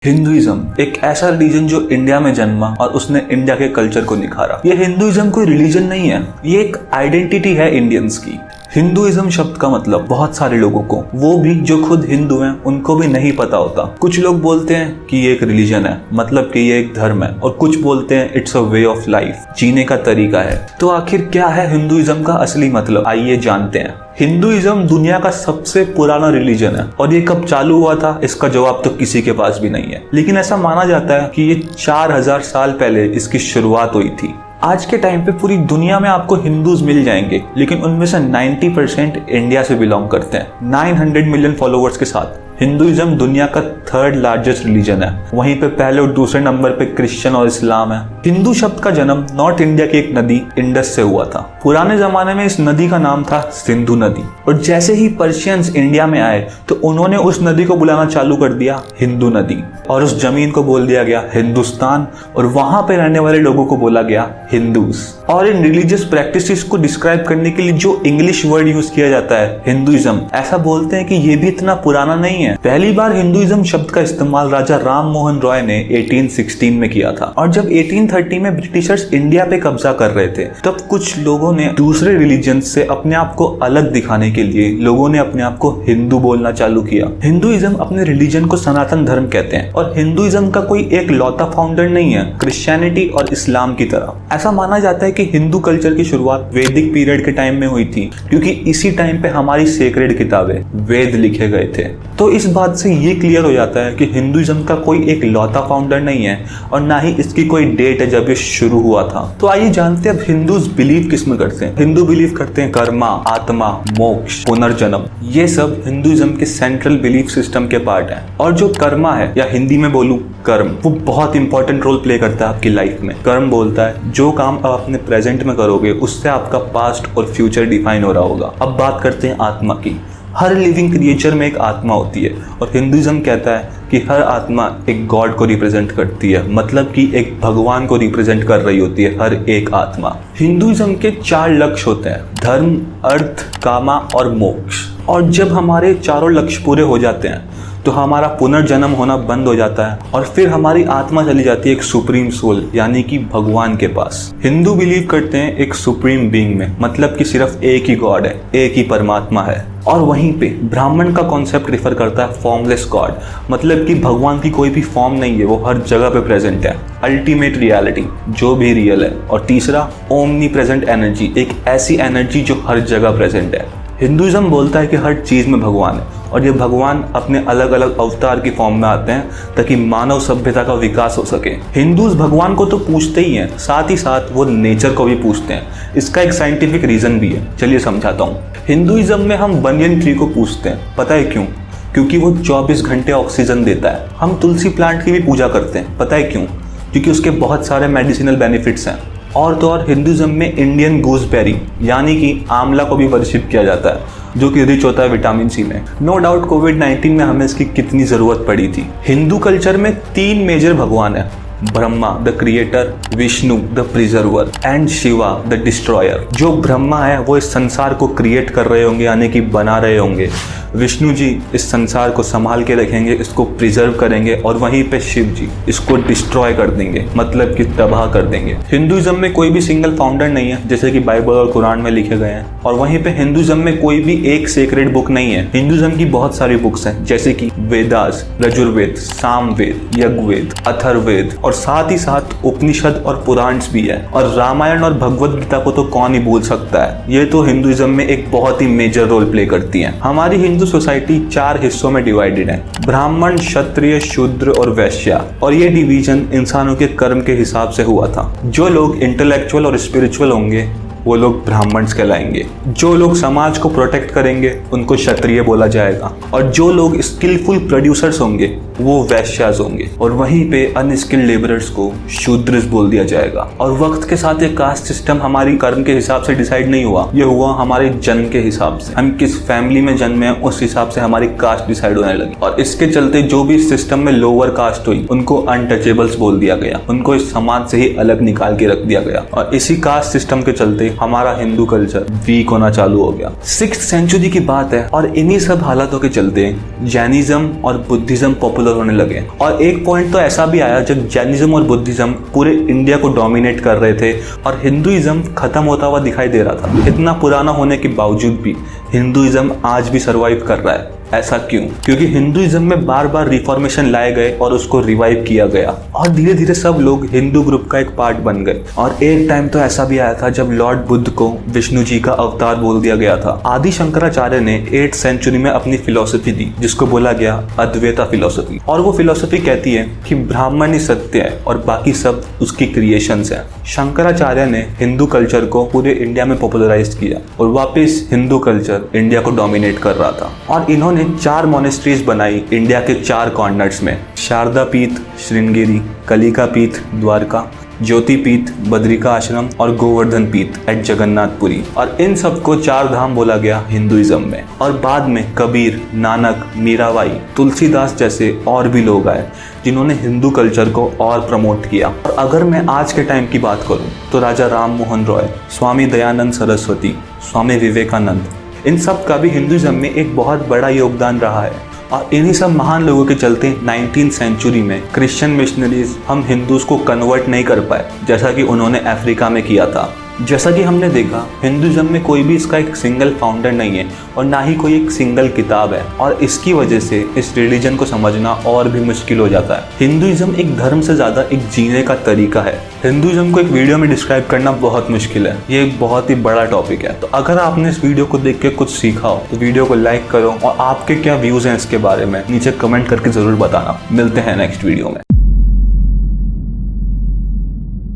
Hinduism एक ऐसा religion जो इंडिया में जन्मा और उसने इंडिया के कल्चर को निखारा। ये हिंदुइज्म कोई रिलीजन नहीं है, ये एक आइडेंटिटी है इंडियंस की। हिंदुइज्म शब्द का मतलब बहुत सारे लोगों को, वो भी जो खुद हिंदू हैं, उनको भी नहीं पता होता। कुछ लोग बोलते हैं कि ये एक रिलीजन है, मतलब कि ये एक धर्म है, और कुछ बोलते हैं it's a way of life, जीने का तरीका है। तो आखिर क्या है हिंदुइज्म का असली मतलब, आइए जानते हैं। हिंदुइज्म दुनिया का सबसे पुराना रिलीजन है और ये कब चालू हुआ था इसका जवाब तो किसी के पास भी नहीं है, लेकिन ऐसा माना जाता है कि ये 4000 साल पहले इसकी शुरुआत हुई थी। आज के टाइम पे पूरी दुनिया में आपको हिंदूज मिल जाएंगे, लेकिन उनमें से 90% इंडिया से बिलोंग करते हैं। 900 मिलियन फॉलोअर्स के साथ हिंदुइज्म दुनिया का 3rd लार्जेस्ट रिलीजन है। वहीं पे पहले और दूसरे नंबर पे क्रिश्चियन और इस्लाम है। हिंदू शब्द का जन्म नॉर्थ इंडिया की एक नदी इंडस से हुआ था। पुराने जमाने में इस नदी का नाम था सिंधु नदी, और जैसे ही पर्शियंस इंडिया में आए तो उन्होंने उस नदी को बुलाना चालू कर दिया हिंदू नदी, और उस जमीन को बोल दिया गया हिंदुस्तान, और वहां पे रहने वाले लोगों को बोला गया हिंदूज। और इन रिलीजियस प्रैक्टिसेस को डिस्क्राइब करने के लिए जो इंग्लिश वर्ड यूज किया जाता है हिंदुइज्म, ऐसा बोलते हैं कि ये भी इतना पुराना नहीं है। पहली बार हिंदुइज्म शब्द का इस्तेमाल राजा राम मोहन रॉय ने 1816 में किया था, और जब 1830 में ब्रिटिशर्स इंडिया पे कब्जा कर रहे थे तब कुछ लोगों ने दूसरे रिलीजन से अपने आप को अलग दिखाने के लिए लोगों ने अपने आप को हिंदू बोलना चालू किया। हिंदुइज्म अपने रिलीजन को सनातन धर्म कहते हैं, और हिंदुइज्म का कोई एक लौता फाउंडर नहीं है, क्रिश्चियनिटी और इस्लाम की तरह। ऐसा माना जाता है कि हिंदू कल्चर की शुरुआत वैदिक पीरियड के टाइम में हुई थी, क्योंकि इसी टाइम पे हमारी सेक्रेड किताबें वेद लिखे गए थे। तो इस बात से ये क्लियर हो जाता है कि हिंदुइज्म का कोई एक लौता फाउंडर नहीं है, और ना ही इसकी कोई डेट है जब ये शुरू हुआ था। तो आइए जानते हैं अब हिंदूज बिलीव किस में करते हैं। हिंदू बिलीव करते हैं कर्मा, आत्मा, मोक्ष, पुनर्जन्म, ये सब हिंदुइज्म के सेंट्रल बिलीफ सिस्टम के पार्ट है। और जो कर्मा है, या हिंदी में बोलूं कर्म, वो बहुत इंपॉर्टेंट रोल प्ले करता है आपकी लाइफ में। कर्म बोलता है जो काम आप अपने प्रेजेंट में करोगे उससे आपका पास्ट और फ्यूचर डिफाइन हो रहा होगा। अब बात करते हैं आत्मा की। हर लिविंग क्रिएचर में एक आत्मा होती है, और हिंदुइज्म कहता है कि हर आत्मा एक गॉड को रिप्रेजेंट करती है, मतलब कि एक भगवान को रिप्रेजेंट कर रही होती है हर एक आत्मा। हिंदुइज्म के 4 लक्ष्य होते हैं, धर्म, अर्थ, कामा और मोक्ष। और जब हमारे चारों लक्ष्य पूरे हो जाते हैं तो हमारा पुनर्जन्म होना बंद हो जाता है, और फिर हमारी आत्मा चली जाती है एक सुप्रीम सोल यानी कि भगवान के पास। हिंदू बिलीव करते हैं एक सुप्रीम बीइंग में, मतलब कि सिर्फ एक ही गॉड है, एक ही परमात्मा है। और वहीं पे ब्राह्मण का कॉन्सेप्ट रिफर करता है फॉर्मलेस गॉड, मतलब कि भगवान की कोई भी फॉर्म नहीं है, वो हर जगह पे प्रेजेंट है, अल्टीमेट रियलिटी, जो भी रियल है। और तीसरा ओमनी प्रेजेंट एनर्जी, एक ऐसी एनर्जी जो हर जगह प्रेजेंट है। हिंदुइज्म बोलता है कि हर चीज में भगवान है, और ये भगवान अपने अलग अलग अवतार की फॉर्म में आते हैं ताकि मानव सभ्यता का विकास हो सके। हिंदूज भगवान को तो पूछते ही हैं, साथ ही साथ वो नेचर को भी पूछते हैं। इसका एक साइंटिफिक रीजन भी है, चलिए समझाता हूँ। हिंदुइज्म में हम बनियन ट्री को पूछते हैं, पता है क्यों? क्योंकि वो 24 घंटे ऑक्सीजन देता है। हम तुलसी प्लांट की भी पूजा करते हैं, पता है क्यों? क्योंकि उसके बहुत सारे मेडिसिनल बेनिफिट्स हैं। और तो और हिंदुइज्म में इंडियन गूसबेरी यानी कि आंवला को भी वर्शिप किया जाता है, जो कि रिच होता है विटामिन सी में। नो डाउट कोविड-19 में हमें इसकी कितनी जरूरत पड़ी थी। हिंदू कल्चर में 3 मेजर भगवान है, Brahma the creator, Vishnu the preserver and Shiva the destroyer. जो ब्रह्मा है वो इस संसार को क्रिएट कर रहे होंगे यानी कि बना रहे होंगे। विष्णु जी इस संसार को संभाल के रखेंगे, इसको प्रिजर्व करेंगे, और वहीं पे शिव जी इसको डिस्ट्रॉय कर देंगे, मतलब कि तबाह कर देंगे। हिंदुइज्म में कोई भी सिंगल फाउंडर नहीं है, जैसे कि बाइबल और कुरान में लिखे गए हैं। और वहीं पे हिंदुइज्म में कोई भी एक सेक्रेड बुक नहीं है। हिंदुइज्म की बहुत सारी बुक्स हैं, जैसे कि वेदास, यजुर्वेद, सामवेद, यज्ञवेद, अथर्ववेद, और साथ ही साथ उपनिषद और पुराण्स भी है। और रामायण और भगवद गीता को तो कौन ही भूल सकता है, ये तो हिंदुइज्म में एक बहुत ही मेजर रोल प्ले करती है। हमारी हिंदू सोसाइटी 4 हिस्सों में डिवाइडेड है, ब्राह्मण, क्षत्रिय, शूद्र और वैश्य। और ये डिवीजन इंसानों के कर्म के हिसाब से हुआ था। जो लोग इंटेलेक्चुअल और स्पिरिचुअल होंगे वो लोग ब्राह्मण्स कहलाएंगे। जो लोग समाज को प्रोटेक्ट करेंगे उनको क्षत्रिय बोला जाएगा, और जो लोग स्किलफुल प्रोड्यूसर्स होंगे वो वैश्यास होंगे, और वहीं पे अनस्किल्ड लेबरर्स को शूद्रस बोल दिया जाएगा। और वक्त के साथ ये कास्ट सिस्टम हमारी कर्म के हिसाब से डिसाइड नहीं हुआ, ये हुआ हमारे जन्म के हिसाब से। हम किस फैमिली में जन्मे हैं उस हिसाब से हमारी कास्ट डिसाइड होने लगी, और इसके चलते जो भी सिस्टम में लोअर कास्ट हुई उनको अनटचेबल्स बोल दिया गया, उनको इस समाज से ही अलग निकाल के रख दिया गया। और इसी कास्ट सिस्टम के चलते हमारा हिंदू कल्चर वीक होना चालू हो गया। 6th सेंचुरी की बात है, और इन्हीं सब हालातों के चलते जैनिज्म और बुद्धिज्म पॉपुलर पॉपुलर होने लगे। और एक पॉइंट तो ऐसा भी आया जब जैनिज्म और बुद्धिज्म पूरे इंडिया को डोमिनेट कर रहे थे और हिंदुइज्म खत्म होता हुआ दिखाई दे रहा था। इतना पुराना होने के बावजूद भी हिंदुइज्म आज भी सरवाइव कर रहा है। ऐसा क्यों? क्योंकि हिंदुइज्म में बार बार रिफॉर्मेशन लाए गए और उसको रिवाइव किया गया और धीरे धीरे सब लोग हिंदू ग्रुप का एक पार्ट बन गए। और एक टाइम तो ऐसा भी आया था जब लॉर्ड बुद्ध को विष्णु जी का अवतार बोल दिया गया था। आदि शंकराचार्य ने 8th सेंचुरी में अपनी फिलॉसफी दी जिसको बोला गया अद्वैता फिलॉसफी। और वो फिलॉसफी कहती है कि ब्राह्मण ही सत्य है और बाकी सब उसकी क्रिएशंस है। शंकराचार्य ने हिंदू कल्चर को पूरे इंडिया में पॉपुलराइज किया और वापस हिंदू कल्चर इंडिया को डोमिनेट कर रहा था। और इन्होंने 4 मोनेस्ट्रीज बनाई इंडिया के 4 कॉर्नर्स में, शारदा पीठ श्रृंगेरी, कलिका पीठ द्वारका, ज्योति पीठ बद्रिका आश्रम और गोवर्धन पीठ एट जगन्नाथपुरी। और इन सबको 4 धाम बोला गया हिंदुइज्म में। और बाद में कबीर, नानक, मीराबाई, तुलसीदास जैसे और भी लोग आए जिन्होंने हिंदू कल्चर को और प्रमोट किया। और अगर मैं आज के टाइम की बात करूं तो राजा राम मोहन रॉय, स्वामी दयानंद सरस्वती, स्वामी विवेकानंद, इन सब का भी हिंदुइज्म में एक बहुत बड़ा योगदान रहा है। और इन्हीं सब महान लोगों के चलते 19th सेंचुरी में क्रिश्चियन मिशनरीज हम हिंदूज को कन्वर्ट नहीं कर पाए जैसा कि उन्होंने अफ्रीका में किया था। जैसा कि हमने देखा हिंदुइज्म में कोई भी इसका एक सिंगल फाउंडर नहीं है और ना ही कोई एक सिंगल किताब है और इसकी वजह से इस रिलीजन को समझना और भी मुश्किल हो जाता है। हिंदुइज्म एक धर्म से ज़्यादा एक जीने का तरीका है। हिंदुइज्म को एक वीडियो में डिस्क्राइब करना बहुत मुश्किल है, ये एक बहुत ही बड़ा टॉपिक है। तो अगर आपने इस वीडियो को देख के कुछ सीखा हो तो वीडियो को लाइक करो और आपके क्या व्यूज़ हैं इसके बारे में नीचे कमेंट करके ज़रूर बताना। मिलते हैं नेक्स्ट वीडियो में।